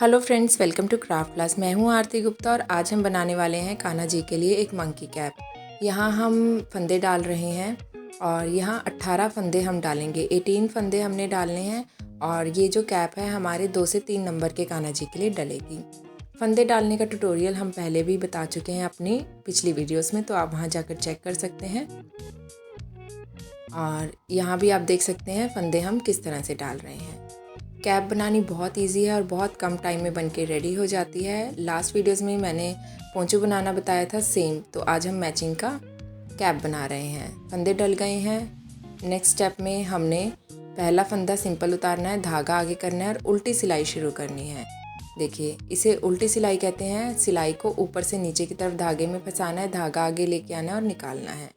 Hello friends, welcome to craft class. मैं हूं आरती गुप्ता और आज हम बनाने वाले हैं कान्हा जी के लिए एक मंकी कैप। यहाँ हम फंदे डाल रहे हैं और यहाँ 18 फंदे हम डालेंगे। 18 फंदे हमने डालने हैं और ये जो कैप है हमारे 2 से 3 नंबर के कान्हा जी के लिए डलेगी। फंदे डालने का ट्यूटोरियल हम पहले भी बता चुके हैं अपनी पिछली वीडियोस में, तो आप वहाँ जाकर चेक कर सकते हैं। और यहाँ भी आप देख सकते हैं फंदे हम किस तरह से डाल रहे हैं। कैप बनानी बहुत इजी है और बहुत कम टाइम में बनके रेडी हो जाती है। लास्ट वीडियोस में मैंने पोंचो बनाना बताया था सेम, तो आज हम मैचिंग का कैप बना रहे हैं। फंदे डल गए हैं। नेक्स्ट स्टेप में हमने पहला फंदा सिंपल उतारना है, धागा आगे करना है और उल्टी सिलाई शुरू करनी है। देखिए, इसे उल्टी सिलाई कहते हैं। सिलाई को ऊपर से नीचे की तरफ धागे में फंसाना है, धागा आगे लेके आना है और निकालना है।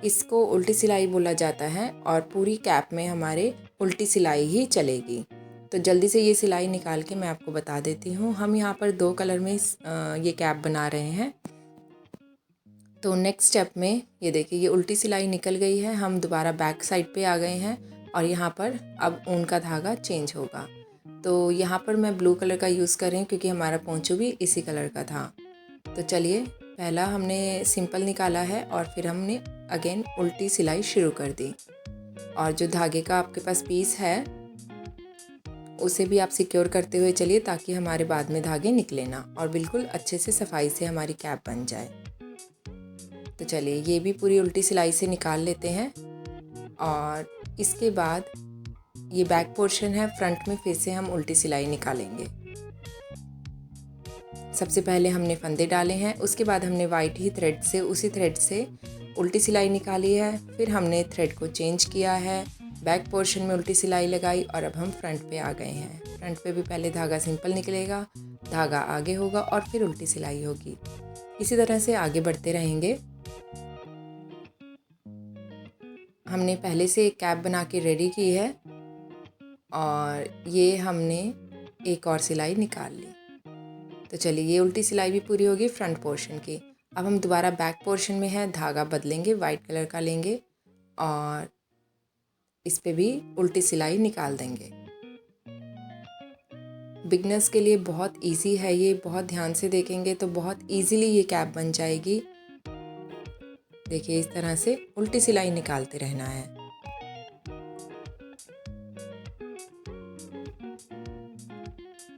इसको उल्टी सिलाई बोला जाता है और पूरी कैप में हमारे उल्टी सिलाई ही चलेगी। तो जल्दी से ये सिलाई निकाल के मैं आपको बता देती हूँ। हम यहाँ पर 2 कलर में ये कैप बना रहे हैं। तो नेक्स्ट स्टेप में ये देखिए, ये उल्टी सिलाई निकल गई है। हम दोबारा बैक साइड पे आ गए हैं और यहाँ पर अब ऊन का धागा चेंज होगा। तो यहाँ पर मैं ब्लू कलर का यूज़ कर रही हूँ क्योंकि हमारा पोंचो भी इसी कलर का था। तो चलिए, पहला हमने सिंपल निकाला है और फिर हमने अगेन उल्टी सिलाई शुरू कर दी। और जो धागे का आपके पास पीस है उसे भी आप सिक्योर करते हुए चलिए, ताकि हमारे बाद में धागे निकले ना और बिल्कुल अच्छे से सफाई से हमारी कैप बन जाए। तो चलिए, ये भी पूरी उल्टी सिलाई से निकाल लेते हैं। और इसके बाद ये बैक पोर्शन है, फ्रंट में फिर से हम उल्टी सिलाई निकालेंगे। सबसे पहले हमने फंदे डाले हैं, उसके बाद हमने वाइट ही थ्रेड से, उसी थ्रेड से उल्टी सिलाई निकाली है। फिर हमने थ्रेड को चेंज किया है, बैक पोर्शन में उल्टी सिलाई लगाई और अब हम फ्रंट पे आ गए हैं। फ्रंट पे भी पहले धागा सिंपल निकलेगा, धागा आगे होगा और फिर उल्टी सिलाई होगी। इसी तरह से आगे बढ़ते रहेंगे। हमने पहले से एक कैप बना के रेडी की है और ये हमने एक और सिलाई निकाल ली। तो चलिए, ये उल्टी सिलाई भी पूरी होगी फ्रंट पोर्शन की। अब हम दोबारा बैक पोर्शन में है, धागा बदलेंगे, वाइट कलर का लेंगे और इस पे भी उल्टी सिलाई निकाल देंगे। बिगनर्स के लिए बहुत इजी है ये, बहुत ध्यान से देखेंगे तो बहुत इजीली ये कैप बन जाएगी। देखिए, इस तरह से उल्टी सिलाई निकालते रहना है।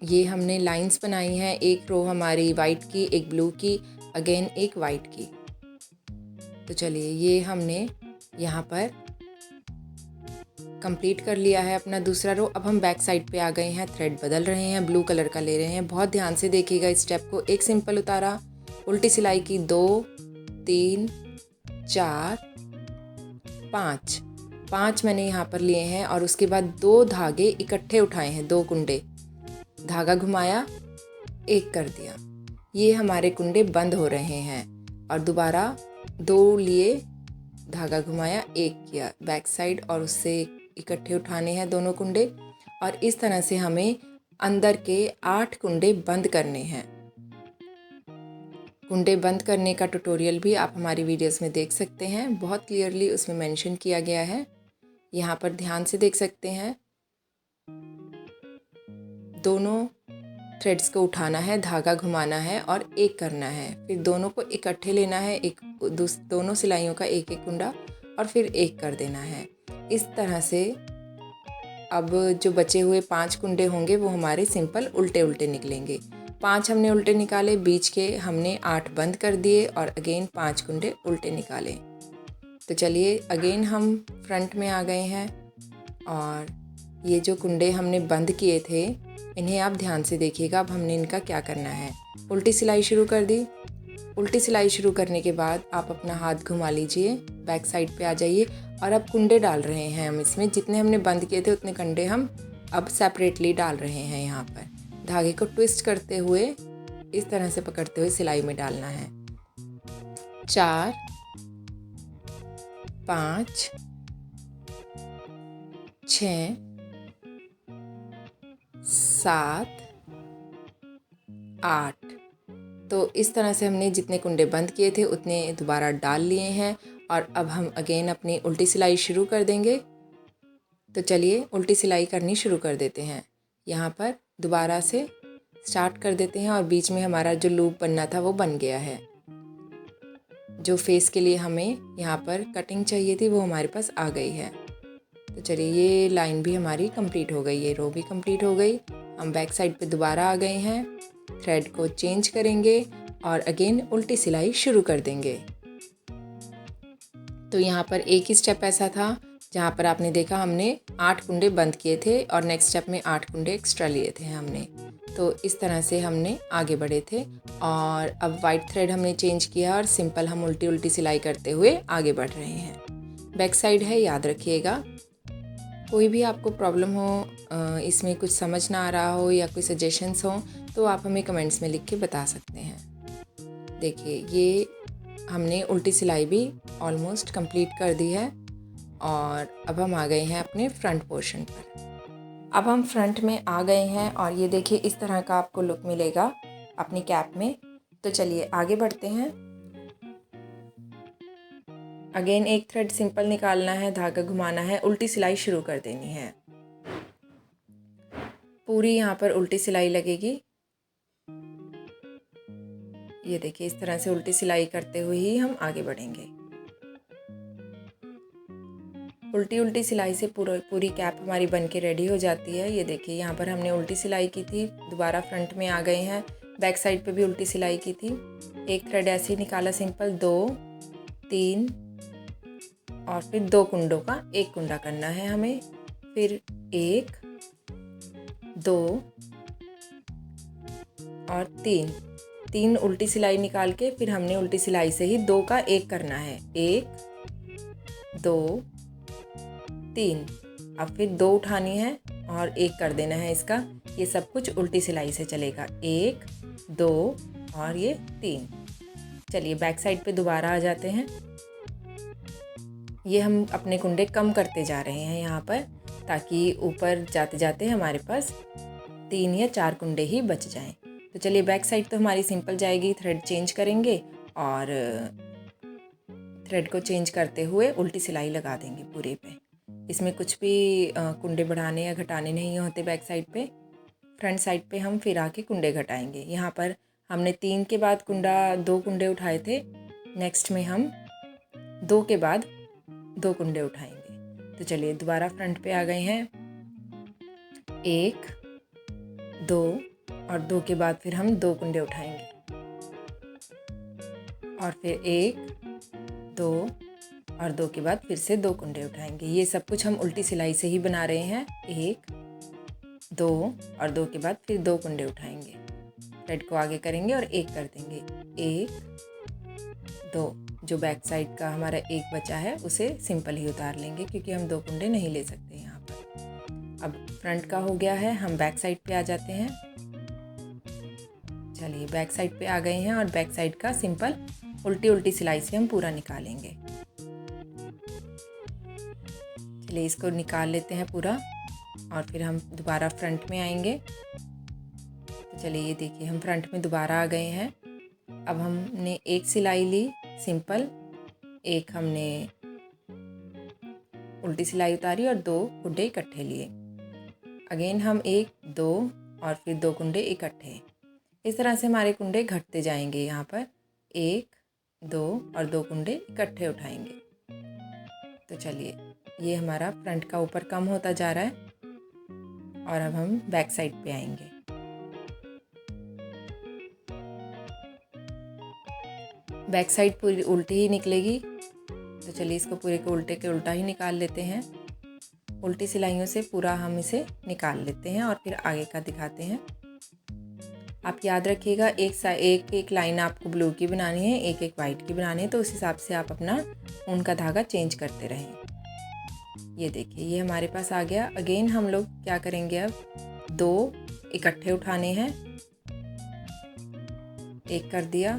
ये हमने लाइंस बनाई हैं, एक रो हमारी वाइट की, एक ब्लू की, अगेन एक वाइट की। तो चलिए, ये हमने यहाँ पर कंप्लीट कर लिया है अपना दूसरा रो। अब हम बैक साइड पे आ गए हैं, थ्रेड बदल रहे हैं, ब्लू कलर का ले रहे हैं। बहुत ध्यान से देखिएगा इस स्टेप को। एक सिंपल उतारा, उल्टी सिलाई की 2, 3, 4, 5 मैंने यहाँ पर लिए हैं और उसके बाद 2 धागे इकट्ठे उठाए हैं, 2 कुंडे, धागा घुमाया, एक कर दिया। ये हमारे कुंडे बंद हो रहे हैं और दोबारा 2 लिए, धागा घुमाया, एक किया बैक साइड और उससे इकट्ठे उठाने हैं दोनों कुंडे। और इस तरह से हमें अंदर के 8 कुंडे बंद करने हैं। कुंडे बंद करने का ट्यूटोरियल भी आप हमारी वीडियोस में देख सकते हैं, बहुत क्लियरली उसमें मेंशन किया गया है। यहाँ पर ध्यान से देख सकते हैं, दोनों थ्रेड्स को उठाना है, धागा घुमाना है और एक करना है। फिर दोनों को इकट्ठे लेना है, दोनों सिलाइयों का एक एक कुंडा और फिर एक कर देना है। इस तरह से अब जो बचे हुए 5 कुंडे होंगे वो हमारे सिंपल उल्टे उल्टे निकलेंगे। 5 हमने उल्टे निकाले, बीच के हमने 8 बंद कर दिए और अगेन 5 कुंडे उल्टे निकाले। तो चलिए, अगेन हम फ्रंट में आ गए हैं और ये जो कुंडे हमने बंद किए थे इन्हें आप ध्यान से देखिएगा। अब हमने इनका क्या करना है, उल्टी सिलाई शुरू कर दी। उल्टी सिलाई शुरू करने के बाद आप अपना हाथ घुमा लीजिए, बैक साइड पे आ जाइए और अब कुंडे डाल रहे हैं हम इसमें। जितने हमने बंद किए थे उतने कुंडे हम अब सेपरेटली डाल रहे हैं। यहाँ पर धागे को ट्विस्ट करते हुए, इस तरह से पकड़ते हुए सिलाई में डालना है। 4, 5, 6, 7, 8। तो इस तरह से हमने जितने कुंडे बंद किए थे उतने दोबारा डाल लिए हैं और अब हम अगेन अपनी उल्टी सिलाई शुरू कर देंगे। तो चलिए, उल्टी सिलाई करनी शुरू कर देते हैं। यहाँ पर दोबारा से स्टार्ट कर देते हैं और बीच में हमारा जो लूप बनना था वो बन गया है। जो फेस के लिए हमें यहाँ पर कटिंग चाहिए थी वो हमारे पास आ गई है। तो चलिए ये लाइन भी हमारी कंप्लीट हो गई, ये रो भी कंप्लीट हो गई। हम बैक साइड पे दोबारा आ गए हैं, थ्रेड को चेंज करेंगे और अगेन उल्टी सिलाई शुरू कर देंगे। तो यहाँ पर एक ही स्टेप ऐसा था जहाँ पर आपने देखा हमने 8 कुंडे बंद किए थे और नेक्स्ट स्टेप में 8 कुंडे एक्स्ट्रा लिए थे हमने। तो इस तरह से हमने आगे बढ़े थे और अब वाइट थ्रेड हमने चेंज किया और सिंपल हम उल्टी उल्टी सिलाई करते हुए आगे बढ़ रहे हैं। बैक साइड है, याद रखिएगा। कोई भी आपको प्रॉब्लम हो, इसमें कुछ समझ ना आ रहा हो या कोई सजेशंस हो तो आप हमें कमेंट्स में लिख के बता सकते हैं। देखिए ये हमने उल्टी सिलाई भी ऑलमोस्ट कंप्लीट कर दी है और अब हम आ गए हैं अपने फ्रंट पोर्शन पर। अब हम फ्रंट में आ गए हैं और ये देखिए इस तरह का आपको लुक मिलेगा अपनी कैप में। तो चलिए आगे बढ़ते हैं। अगेन एक थ्रेड सिंपल निकालना है, धागा घुमाना है, उल्टी सिलाई शुरू कर देनी है। पूरी यहाँ पर उल्टी सिलाई लगेगी। ये देखिए इस तरह से उल्टी सिलाई करते हुए ही हम आगे बढ़ेंगे। उल्टी उल्टी सिलाई से पूरी कैप हमारी बन के रेडी हो जाती है। ये देखिए यहाँ पर हमने उल्टी सिलाई की थी, दोबारा फ्रंट में आ गए हैं। बैक साइड पे भी उल्टी सिलाई की थी। एक थ्रेड ऐसे ही निकाला सिंपल, 2 3 और फिर 2 कुंडों का एक कुंडा करना है हमें। फिर 1 2 और 3 उल्टी सिलाई निकाल के फिर हमने उल्टी सिलाई से ही 2 का एक करना है। 1 2 3, अब फिर 2 उठानी है और एक कर देना है इसका। ये सब कुछ उल्टी सिलाई से चलेगा। 1 2 और ये 3। चलिए बैक साइड पे दोबारा आ जाते हैं। ये हम अपने कुंडे कम करते जा रहे हैं यहाँ पर, ताकि ऊपर जाते जाते हमारे पास 3 या 4 कुंडे ही बच जाएं। तो चलिए बैक साइड तो हमारी सिंपल जाएगी। थ्रेड चेंज करेंगे और थ्रेड को चेंज करते हुए उल्टी सिलाई लगा देंगे पूरे पे। इसमें कुछ भी कुंडे बढ़ाने या घटाने नहीं होते बैक साइड पे। फ्रंट साइड पे हम फिर आके कुंडे घटाएंगे। यहाँ पर हमने 3 के बाद 2 कुंडे उठाए थे। नेक्स्ट में हम 2 के बाद 2 कुंडे उठाएंगे। तो चलिए दोबारा फ्रंट पे आ गए हैं। 1 2 और 2 के बाद फिर हम 2 कुंडे उठाएंगे और फिर 1 2 और 2 के बाद फिर से 2 कुंडे उठाएंगे। ये सब कुछ हम उल्टी सिलाई से ही बना रहे हैं। 1 2 और 2 के बाद फिर 2 कुंडे उठाएंगे, थ्रेड को आगे करेंगे और एक कर देंगे। 1 2, जो बैक साइड का हमारा एक बचा है उसे सिंपल ही उतार लेंगे क्योंकि हम 2 कुंडे नहीं ले सकते यहाँ पर। अब फ्रंट का हो गया है, हम बैक साइड पे आ जाते हैं। चलिए बैक साइड पे आ गए हैं और बैक साइड का सिंपल उल्टी उल्टी सिलाई से हम पूरा निकालेंगे। चलिए इसको निकाल लेते हैं पूरा और फिर हम दोबारा फ्रंट में आएंगे। तो चलिए ये देखिए हम फ्रंट में दोबारा आ गए हैं। अब हमने एक सिलाई ली सिंपल, एक हमने उल्टी सिलाई उतारी और 2 कुंडे इकट्ठे लिए। अगेन हम 1 2 और फिर 2 कुंडे इकट्ठे। इस तरह से हमारे कुंडे घटते जाएंगे। यहाँ पर 1 2 और 2 कुंडे इकट्ठे उठाएंगे। तो चलिए ये हमारा फ्रंट का ऊपर कम होता जा रहा है और अब हम बैक साइड पे आएंगे। बैक साइड पूरी उल्टी ही निकलेगी। तो चलिए इसको पूरे को उल्टे के उल्टा ही निकाल लेते हैं। उल्टी सिलाइयों से पूरा हम इसे निकाल लेते हैं और फिर आगे का दिखाते हैं। आप याद रखिएगा एक लाइन आपको ब्लू की बनानी है, एक वाइट की बनानी है, तो उस हिसाब से आप अपना ऊन का धागा चेंज करते रहें। ये देखिए ये हमारे पास आ गया। अगेन हम लोग क्या करेंगे, अब 2 इकट्ठे उठाने हैं, एक कर दिया,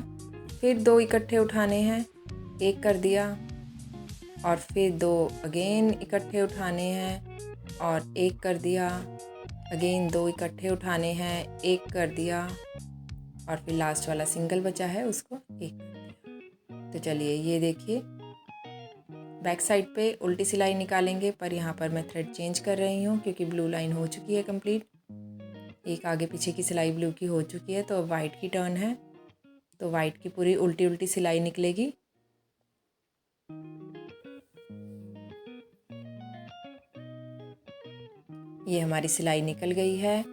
फिर 2 इकट्ठे उठाने हैं, एक कर दिया और फिर 2 अगेन इकट्ठे उठाने हैं और एक कर दिया। अगेन 2 इकट्ठे उठाने हैं, एक कर दिया और फिर लास्ट वाला सिंगल बचा है उसको एक कर दिया। तो चलिए ये देखिए बैक साइड पे उल्टी सिलाई निकालेंगे, पर यहाँ पर मैं थ्रेड चेंज कर रही हूँ क्योंकि ब्लू लाइन हो चुकी है कंप्लीट। एक आगे पीछे की सिलाई ब्लू की हो चुकी है, तो अब वाइट की टर्न है। तो वाइट की पूरी उल्टी उल्टी सिलाई निकलेगी। ये हमारी सिलाई निकल गई है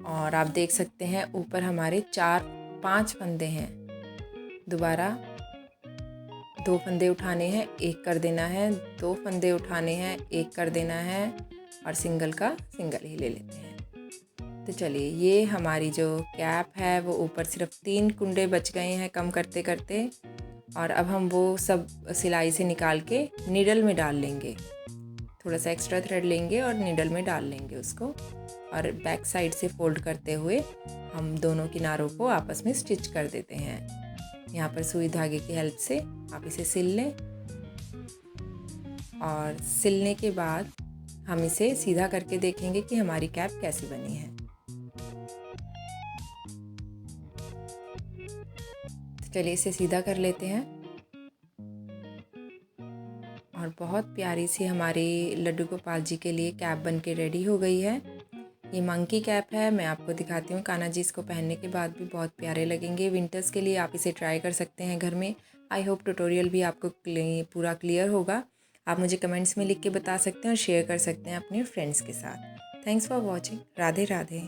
और आप देख सकते हैं ऊपर हमारे 4-5 फंदे हैं। दोबारा 2 फंदे उठाने हैं, एक कर देना है, 2 फंदे उठाने हैं, एक कर देना है और सिंगल का सिंगल ही ले लेते हैं। तो चलिए, ये हमारी जो कैप है वो ऊपर सिर्फ 3 कुंडे बच गए हैं कम करते करते, और अब हम वो सब सिलाई से निकाल के नीडल में डाल लेंगे। थोड़ा सा एक्स्ट्रा थ्रेड लेंगे और नीडल में डाल लेंगे उसको, और बैक साइड से फोल्ड करते हुए हम दोनों किनारों को आपस में स्टिच कर देते हैं। यहाँ पर सुई धागे की हेल्प से आप इसे सिल लें, और सिलने के बाद हम इसे सीधा करके देखेंगे कि हमारी कैप कैसी बनी है। तो चलिए इसे सीधा कर लेते हैं, और बहुत प्यारी सी हमारी लड्डू गोपाल जी के लिए कैप बन के रेडी हो गई है। ये मंकी कैप है, मैं आपको दिखाती हूँ। कान्हा जी इसको पहनने के बाद भी बहुत प्यारे लगेंगे। विंटर्स के लिए आप इसे ट्राई कर सकते हैं घर में। आई होप ट्यूटोरियल भी आपको पूरा क्लियर होगा। आप मुझे कमेंट्स में लिख के बता सकते हैं और शेयर कर सकते हैं अपने फ्रेंड्स के साथ। Thanks for watching. Radhe Radhe.